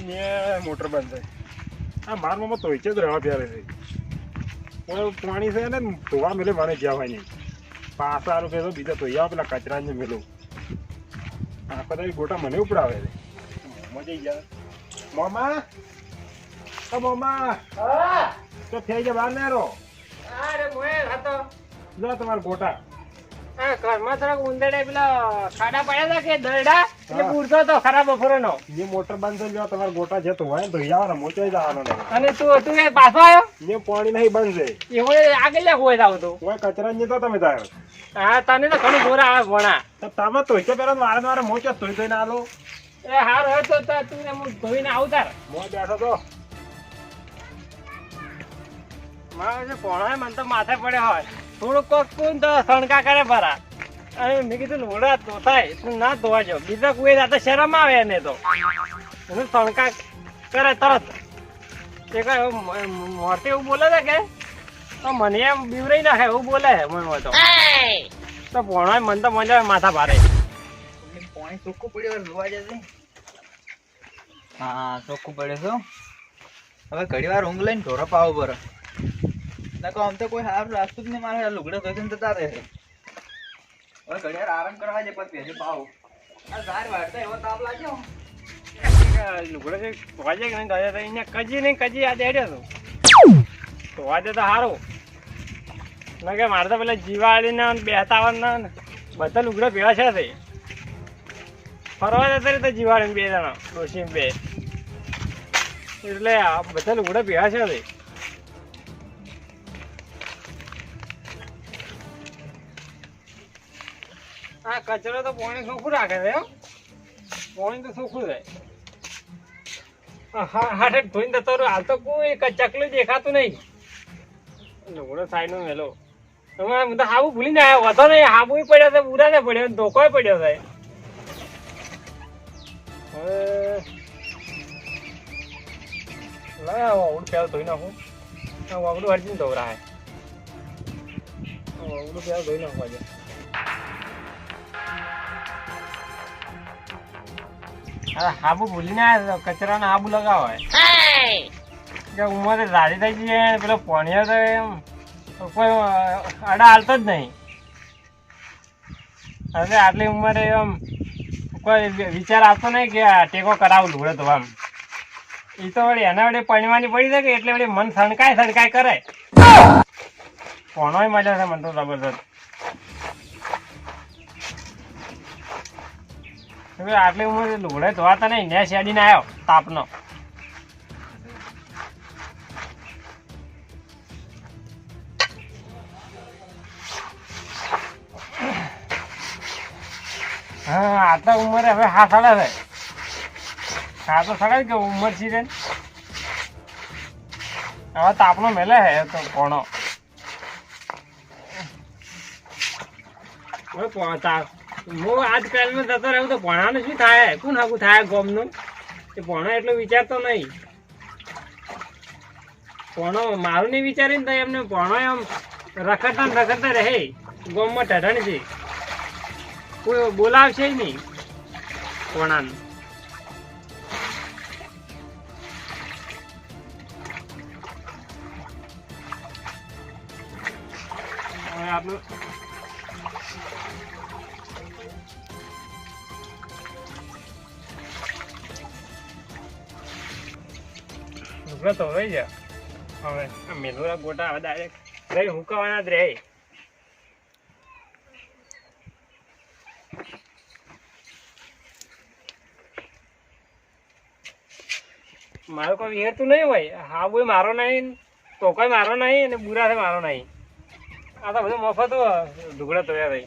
ને મોટર બંધ થઈ. આ માર મામા તોય છે જ રહેવા ત્યારે છે. પાણી છે ને ધોવા મેલે મને જવાય નહીં. પાછા આરું કહેતો બીજા તોય પેલા કચરા ને મેલું. આખો તો ગોટા મને ઉપડાવે છે. મજા જાય. મામા મામા તો થઈ જાય બહાર ના રહો. અરે મોય હતો લો તમારા ગોટા. આ ઘરમાં થોડાક ઉંદરડા પેલા ખાડા પડ્યા હતા કે દરડા એટલે પૂરતો તો ખરાબ બફોરનો. જે મોટર બંધ થઈ ગયો તમારા ગોટા છે તો હોય ને તો જવાનો મોચો જવાનો નહીં. અને તું એ પાછો આવ્યો ને પાણી નહીં બંધ છે. એવું આગળ લ્યા હોય જાવ તો કોઈ કચરા ને તો તમે તારો. હા તને તો ઘણું જોર આવે ભણા. તો તમે તો કે પેલા વારે વારે મોચો તોય ના આલો. એ હાર હોય તો તું ને હું ધોઈને આવું તાર. મોં બેઠો તો મારે જે ભણા મને તો માથે પડે હોય થોડુંક કોક કોણ તો સણકા કરે ભરા. અને મેં કીધું લોડા તો થાય તું ના ધોવા જો બીજા કોઈ રાતે શરમ આવે એને તો એને સણકા કરે તરત. એ કઈ મોરતી એવું બોલે છે કે તો મને એમ બીવરાઈ નાખે એવું બોલે છે મને તો ભણો મને તો મજા આવે માથા ભારે. પાણી ચોખ્ખું પડ્યું જોવા જશે. હા ચોખ્ખું પડે છે. હવે ઘડી વાર ઊંઘ લઈને ઢોરો પાવો પર આમ તો કોઈ સારું રાખતું જ નહીં. મારે લુગડા ધોઈને જતા રહે. હવે ઘડી વાર આરામ કરવા જાય પછી ભેજે પાવો. આ ઝાર વાળતા એવો તાપ લાગ્યો. લુગડો જે ધોવા જાય કે નહીં ધોવા જાય અહીંયા કજી નહીં કજી આ દેડ્યો હતો ધોવા દે તો સારું ના કે મારે તો પેલા જીવાળીના બેતાવાના બધા લુગડા ભેળા છે તે ફરવા જતા રહે તો જીવાળીને બે જણા ડોશી બે એટલે આ બધા લુગડા ભેળા છે તે. આ કચરો તો પાણી ચોખ્ખું રાખે છે પાણી તો ચોખ્ખું રહે. હાથે ધોઈને જતો રહ્યો હાલ તો કોઈ ચકલું દેખાતું નહીં. લુગડો સાઈડ નો મેલો તમારે હું તો હાબુ ભૂલી ને આવ્યો હતો નહીં. હાબુ પડ્યો છે પૂરા ને પડ્યો ધોકો પડ્યો છે. હવે વાગડું પ્યાલ ધોઈ નાખું. વાગડું હરજીને ધોવરાય વાગડું પ્યાલ ધોઈ નાખવા છે. હાબુ ભૂલીને આવ્યા કચરાને હાબુ લગાવે કે ઉંમરે રાજી થઈ ગઈ પેલો પોણિયો તો એમ કોઈ અડા હાલતો જ નહીં. હવે આટલી ઉંમરે એમ કોઈ વિચાર આવતો નહીં કે ટેકો કરાવું લુગડે તો આમ એ તો વળી એના વડે પણવાની પડી શકે એટલે વળી મન સણકાય કરે. પોણોય મજા છે મને તો જબરદસ્ત. આટલી ઉંમરે લુગડે ધોવાતા નહીં ને શેડીને આવ્યો તાપનો. હા આટલા ઉંમરે હવે હા સડે છે. હા તો સડે કે ઉંમર છે હવે તાપનો મેલે છે તો કોણો હું આજકાલમાં જતો રહ્યો તો ભણાનું શું થાય કોણ હાકું થાય ગોમનું એ ભણો એટલો વિચારતો નહીં. ભણો મારું નહીં વિચારીને તો એમને ભણો એમ રખડતા રહે ગોમમાં ઢઢણ છે કોઈ બોલાવશે નહીં ભણાનું. આટલું તો રહી જા. હવે મેલુરા ગોટા હવે ડાયરેક્ટ રહી હુકાવાના જ રહે. મારું કોઈ વિહેરતું નહીં હોય. હા બોય મારો નહીં તો કોઈ મારો નહીં અને બુરા મારો નહીં. આ તો બધું મફત ઢુકડા તોડ્યા રહી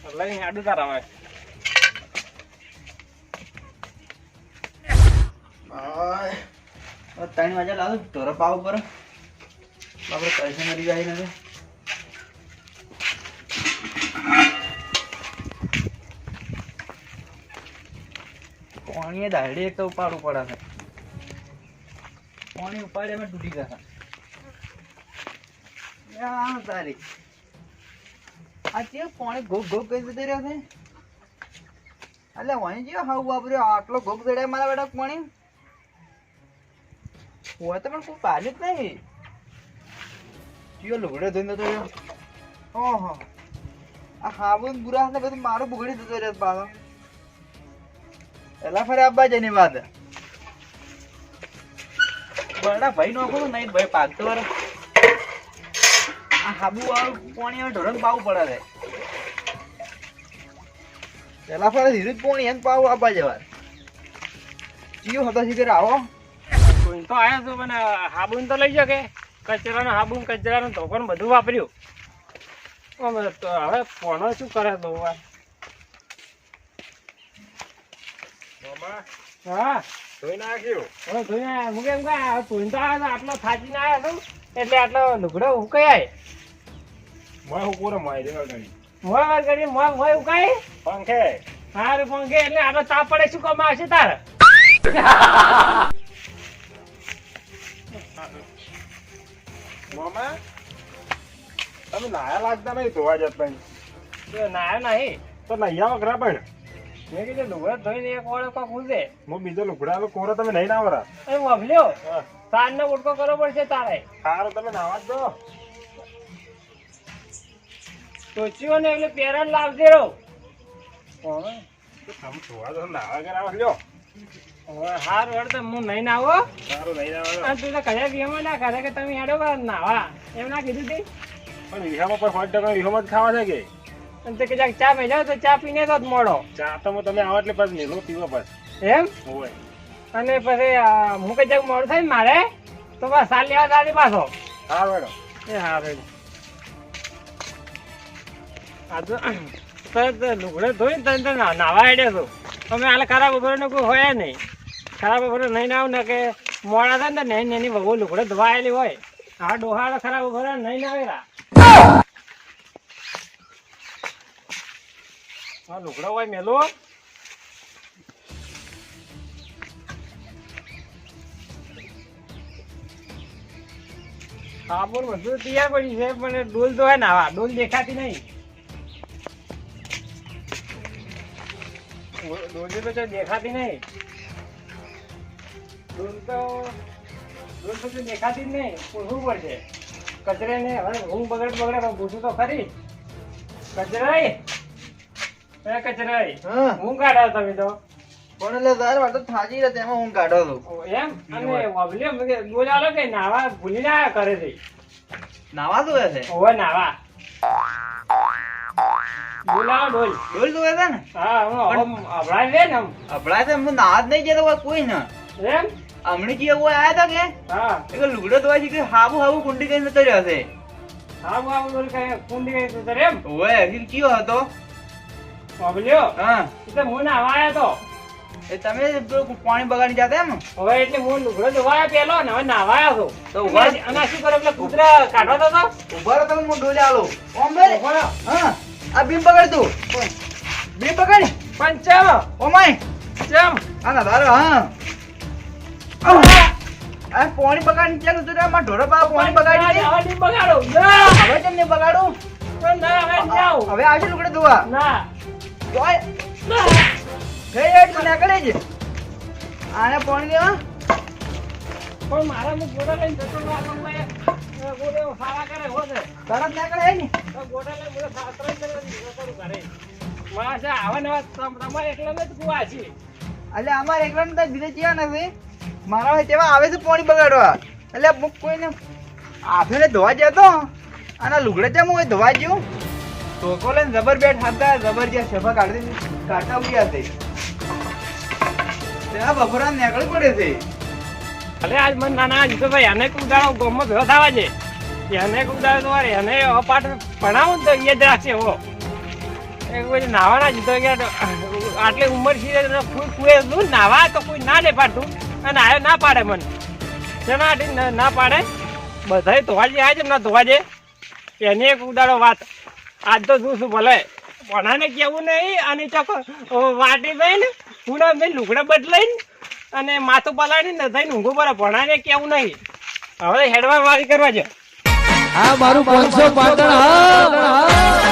એટલે આડું તાર આવે. 3 વાગે લાવું ઢોરો પાવ પર આપણે પૈસા મરી જાય ને પાણી દાડી એક તો ઉપાડવું પડે છે. પાણી ઉપાડે એમાં તૂટી જશે. તારી આ જે પાણી ઘોક ઘોક કરી જતી રહ્યો છે. એટલે વહી ગયો હાવ વાપર્યો આટલો ઘોક જડ્યા મારા બેટા પાણી. હોય તો પણ કોઈ પાડ્યું જ નહીં. ચિયો લુગડે ધોઈને તો ઓહો આ હાબુન બુરા ને બધું મારું બગડી જતો રહે પાછો. એલા ફરે આબા જઈને વાત બરડા ભાઈ નોખો નહીં ભાઈ પાકતો વાર આ હાબુ વાળું પાણી હવે ઢોરણ પાવું પડે છે. પેલા ફરે ધીરે પાણી એમ પાવું આબા જવા ચિયો હતો શીખર આવો કોઈ તો આયા છો પણ હાબુન તો લઈ જાઓ કે કચરાનો હાબુન કચરાનો ધોકણ બધું વાપર્યું. હવે પોનો શું કરે તો મામા હા ધોઈ નાખ્યું. હવે ધોઈને હું કેમ કે ધોઈને તો આવ્યો આટલો થાચીને આવ્યો છું એટલે આટલો લુગડો ઉકાય મોય હું પૂરો મોય દેવા ગણી મોય વાર કરી મોય ઉકાય પંખે હારું પંખે એટલે આટલો તાપ પડે શું કામ આવશે તારે મામા તમે નાયા લાગતા નહીં ધોવા જતા નાયો નહીં તો નહીં આવો ખરા પણ મેં કીધું લુગડો ધોઈને એક ઓળો કોક ઉજે હું બીજો લુગડા કોરો તમે નહીં નાવરા. એ વભલ્યો સાંજનો ઉડકો કરવો પડશે તારે સારું તમે નાવા જ દો. સોચ્યો ને એટલે પેરણ લાવજે રહો તમે ધોવા દો નાવા ઘર આવો લ્યો. હાર વળ તો હું નહીં નાવો સારું નહીં નાવા અને તું તો કયા વિહામાં ના કરે કે તમે હેડો કર નાવા એમ ના કીધું તે પણ વિહામાં પર 100% વિહામાં જ ખાવા છે કે અને તે કદાચ ચા મેળ્યો તો ચા પીને તો જ મોડો ચા તો તમે આવો એટલે પછી નીલો પીવો પછી એમ હોય. અને પછી હું કદાચ મોડું થાય ને મારે તો બસ સાલ લેવા દાદી પાછો હા મેડમ એ હા ભાઈ આ તો તરત લુગડે ધોઈને તને નાવા હેડ્યો છું અમે હાલ ખરાબ ઉભરો કોઈ હોય નહીં ખરાબ ઉભરો નહીં નાવ ને કે મોડા થાય ને નેની નેની બહુ લુગડે ધોવાયેલી હોય આ ડોહાડો ખરાબ ઉભરો નહીં નાવેલા હા લુગડો હોય મેલો સાબુન બધું તૈયાર પડી છે પણ ડોલ તો હોય નાવા ડોલ દેખાતી નહીં ડોલી તો દેખાતી નહીં ડોલ તો દેખાતી જ નહીં પૂછવું પડશે કચરે ને હવે હું બગડે તો પૂછું તો ખરી કચરાઈ કચરાઈ હું કાઢો તમે તો પણ એટલે તાર વાત થાજી રહે તેમાં હું કાઢો છું એમ અને વબલ્યો બોલાલો કે નાવા ભૂલી ના કરે છે નાવા જોવે છે ઓવે નાવા બોલાવો ડોલ ડોલ જોવે છે ને હા હું અભળાય લે ને અભળાય છે હું નાવા જ નહીં જતો કોઈ ને એમ હમણાં જે કોઈ આયા હતા કે હા એ લુગડો ધોવા છે કે હાબુ હાબુ કુંડી કઈ નતો રહ્યો છે હા બાબુ બોલ કે કુંડી ગઈ તું એમ ઓય હજી કયો હતો વબલ્યો હા એટલે હું નાવા આવ્યો તો એ તમે પાણી બગાડી જતા એમ હવે એટલે હું લુગડો ધોવાયો પેલો ને હવે નાવા આવ્યો તો છું ઉભા અને શું કરે એટલે કૂતરા કાઢવા તો ઉભા રહો તમે હું ડોલે આલો ઓમ બે ઉભો રહો. હા આ બીમ પકડ તું બીમ પકડ પણ ચમ ઓમાય ચમ આ ના તારો હા આ પાણી બગાડી ચાલ તું માં ઢોરો પા પાણી બગાડી દે હવે નહીં બગાડો ના હવે કેમ ને બગાડું પણ ના હવે જાઓ હવે આવશે લુગડે ધોવા ના ઓય ના ગઈ હેડ તું નીકળે જ આને પાણી દેવા પણ મારા મુખ ગોડા લઈને જતો રહ્યો ગોડે સારા કરે હોતે તરત નીકળે ને તો ગોડા લઈને મને સાતરા કરે કરું કરે માસે આવા નવા તમારે એકલા જ કુવા છે એટલે અમારે એકલા ને બીજે ચિયા નથી મારા ભાઈ તેવા આવે છે પાણી બગાડવા એટલે મુક કોઈને આફેને ધોવા જતો અને લુગડે જેમ હોય ધોવા જ્યું ટોકો લઈને જબર બેટ હાથતા જબર જ્યાં સભા કાઢતા ઉગ્યા છે ત્યાં બપોરા નીકળી પડે છે અરે આજ મને નાના જીતો ભાઈ એને કુદાડો ગમમાં ભેગો થવા છે એને કુદાડો તમારે એને અપાટ ભણાવું તો એ જ રાખશે હો એક પછી નાવાના જીતો ગયા આટલી ઉંમર છે કુએ નાવા તો કોઈ ના લે પાડતું અને આયો ના પાડે મને શેના આટી ના પાડે બધાય ધોવા જે આવે છે ના ધોવા જે એની એક ઉદાડો વાત આજ તો જોશું ભલે ભણાને કેવું નહીં અને ચોક વાટી દઈને પૂરા મેં લુગડા બદલાઈને અને માથું પલાળીને થઈને ઊંઘું પડે ભણાને કેવું નહીં હવે હેડવા વાળી કરવા છે આ મારું 500 પાટણ હા